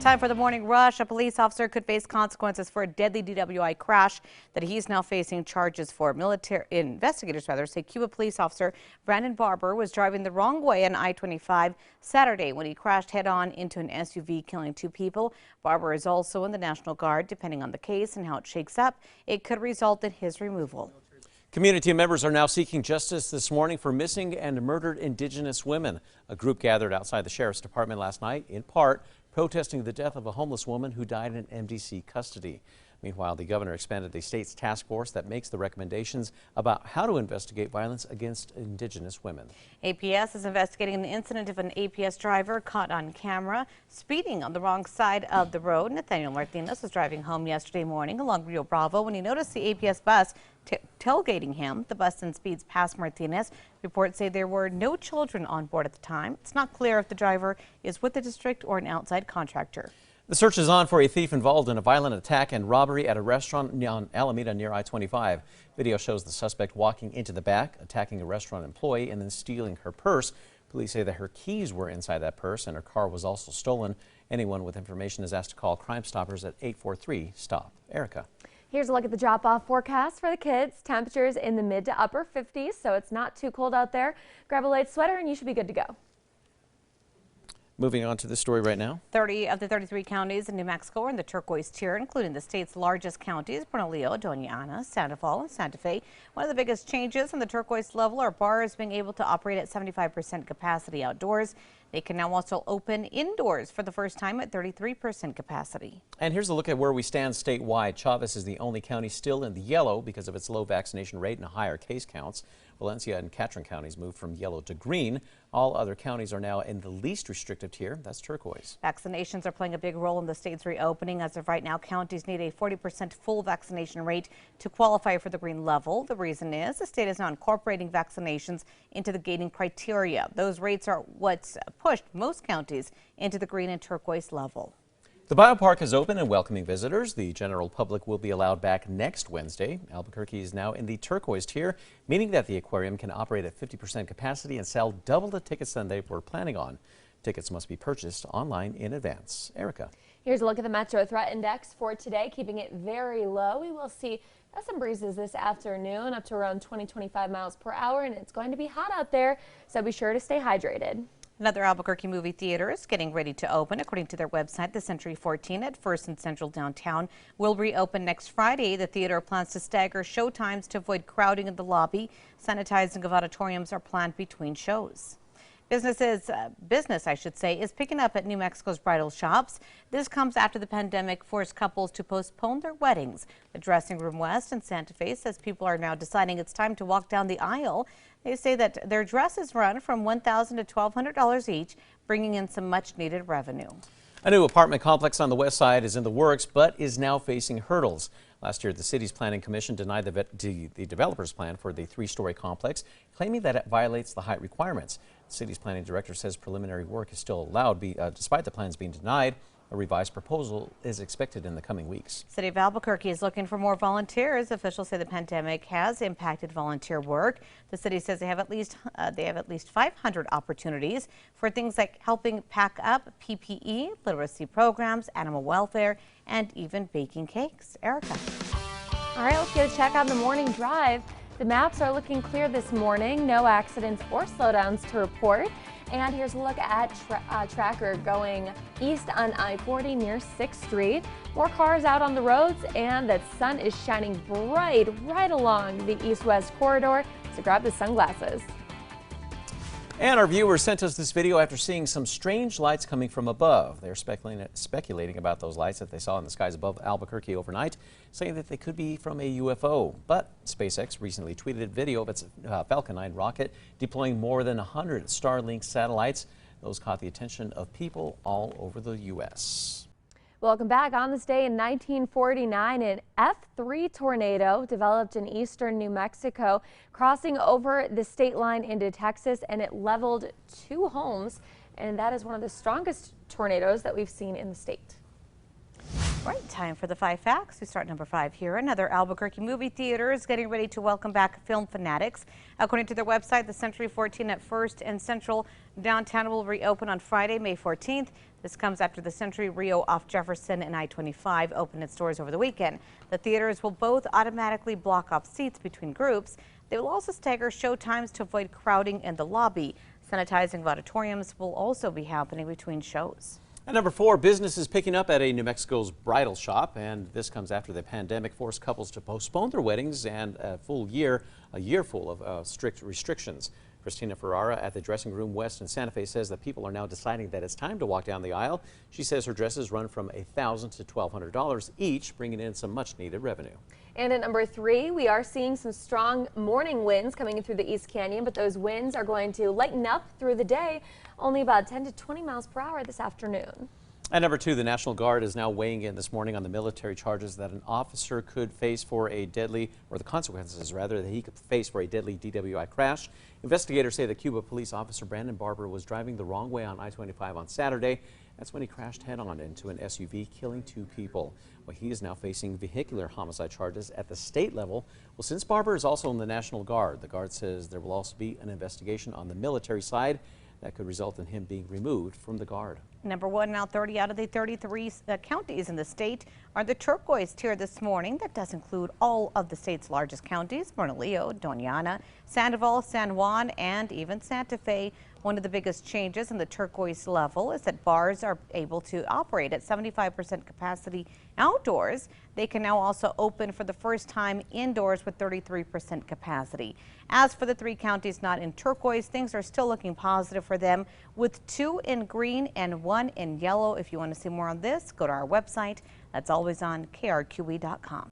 Time for the morning rush. A police officer could face consequences for a deadly DWI crash that he's now facing charges for. Military investigators say Cuba police officer Brandon Barber was driving the wrong way on I-25 Saturday when he crashed head-on into an SUV, killing 2 people. Barber is also in the National Guard. Depending on the case and how it shakes up, it could result in his removal. Community members are now seeking justice this morning for missing and murdered indigenous women. A group gathered outside the sheriff's department last night, in part protesting the death of a homeless woman who died in MDC custody. Meanwhile, the governor expanded the state's task force that makes the recommendations about how to investigate violence against indigenous women. APS is investigating an incident of an APS driver caught on camera speeding on the wrong side of the road. Nathaniel Martinez was driving home yesterday morning along Rio Bravo when he noticed the APS bus tailgating him. The bus then speeds past Martinez. Reports say there were no children on board at the time. It's not clear if the driver is with the district or an outside contractor. The search is on for a thief involved in a violent attack and robbery at a restaurant on Alameda near I-25. Video shows the suspect walking into the back, attacking a restaurant employee, and then stealing her purse. Police say that her keys were inside that purse and her car was also stolen. Anyone with information is asked to call Crime Stoppers at 843-STOP. Erica. Here's a look at the drop-off forecast for the kids. Temperatures in the mid to upper 50s, so it's not too cold out there. Grab a light sweater and you should be good to go. Moving on to this story right now. 30 of the 33 counties in New Mexico are in the turquoise tier, including the state's largest counties, Bernalillo, Doña Ana, Santa Fe, and Santa Fe. One of the biggest changes in the turquoise level are bars being able to operate at 75% capacity outdoors. They can now also open indoors for the first time at 33% capacity. And here's a look at where we stand statewide. Chavez is the only county still in the yellow because of its low vaccination rate and higher case counts. Valencia and Catron counties moved from yellow to green. All other counties are now in the least restrictive tier. That's turquoise. Vaccinations are playing a big role in the state's reopening. As of right now, counties need a 40% full vaccination rate to qualify for the green level. The reason is the state is now incorporating vaccinations into the gating criteria. Those rates are what's pushed most counties into the green and turquoise level. The Biopark is open and welcoming visitors. The general public will be allowed back next Wednesday. Albuquerque is now in the turquoise tier, meaning that the aquarium can operate at 50% capacity and sell double the tickets than they were planning on. Tickets must be purchased online in advance. Erica. Here's a look at the Metro Threat Index for today, keeping it very low. We will see some breezes this afternoon up to around 20-25 miles per hour, and it's going to be hot out there, so be sure to stay hydrated. Another Albuquerque movie theater is getting ready to open. According to their website, the Century 14 at First and Central downtown will reopen next Friday. The theater plans to stagger show times to avoid crowding in the lobby. Sanitizing of auditoriums are planned between shows. Business, is picking up at New Mexico's bridal shops. This comes after the pandemic forced couples to postpone their weddings. The Dressing Room West in Santa Fe says people are now deciding it's time to walk down the aisle. They say that their dresses run from $1,000 to $1,200 each, bringing in some much-needed revenue. A new apartment complex on the west side is in the works, but is now facing hurdles. Last year, the city's planning commission denied the developer's plan for the 3-story complex, claiming that it violates the height requirements. The city's planning director says preliminary work is still allowed, despite the plans being denied. A revised proposal is expected in the coming weeks. City of Albuquerque is looking for more volunteers. Officials say the pandemic has impacted volunteer work. The city says they have at least 500 opportunities for things like helping pack up PPE, literacy programs, animal welfare, and even baking cakes. Erica. All right, let's go check out the morning drive. The maps are looking clear this morning. No accidents or slowdowns to report. And here's a look at Tracker going east on I-40 near 6th Street. More cars out on the roads, and the sun is shining bright right along the east-west corridor, so grab the sunglasses. And our viewers sent us this video after seeing some strange lights coming from above. They're speculating about those lights that they saw in the skies above Albuquerque overnight, saying that they could be from a UFO. But SpaceX recently tweeted a video of its Falcon 9 rocket deploying more than 100 Starlink satellites. Those caught the attention of people all over the U.S. Welcome back. On this day in 1949, an F3 tornado developed in eastern New Mexico, crossing over the state line into Texas, and it leveled 2 homes. And that is one of the strongest tornadoes that we've seen in the state. Right, time for the 5 facts. We start number 5 here. Another Albuquerque movie theater is getting ready to welcome back film fanatics. According to their website, the Century 14 at First and Central downtown will reopen on Friday, May 14th. This comes after the Century Rio off Jefferson and I-25 opened its doors over the weekend. The theaters will both automatically block off seats between groups. They will also stagger show times to avoid crowding in the lobby. Sanitizing of auditoriums will also be happening between shows. At number 4, business is picking up at a New Mexico's bridal shop, and this comes after the pandemic forced couples to postpone their weddings and a year full of strict restrictions. Christina Ferrara at the Dressing Room West in Santa Fe says that people are now deciding that it's time to walk down the aisle. She says her dresses run from $1,000 to $1,200 each, bringing in some much-needed revenue. And at number 3, we are seeing some strong morning winds coming in through the East Canyon, but those winds are going to lighten up through the day, only about 10 to 20 miles per hour this afternoon. At number 2, the National Guard is now weighing in this morning on the military charges that an officer could face for a deadly, or the consequences rather, that he could face for a deadly DWI crash. Investigators say that Cuba police officer Brandon Barber was driving the wrong way on I-25 on Saturday. That's when he crashed head-on into an SUV, killing 2 people. Well, he is now facing vehicular homicide charges at the state level. Well, since Barber is also in the National Guard, the Guard says there will also be an investigation on the military side that could result in him being removed from the Guard. Number 1, now 30 out of the 33 counties in the state are the turquoise tier this morning. That does include all of the state's largest counties: Bernalillo, Doña Ana, Sandoval, San Juan, and even Santa Fe. One of the biggest changes in the turquoise level is that bars are able to operate at 75% capacity outdoors. They can now also open for the first time indoors with 33% capacity. As for the 3 counties not in turquoise, things are still looking positive for them, with 2 in green and 1 in yellow. If you want to see more on this, go to our website. That's always on KRQE.com.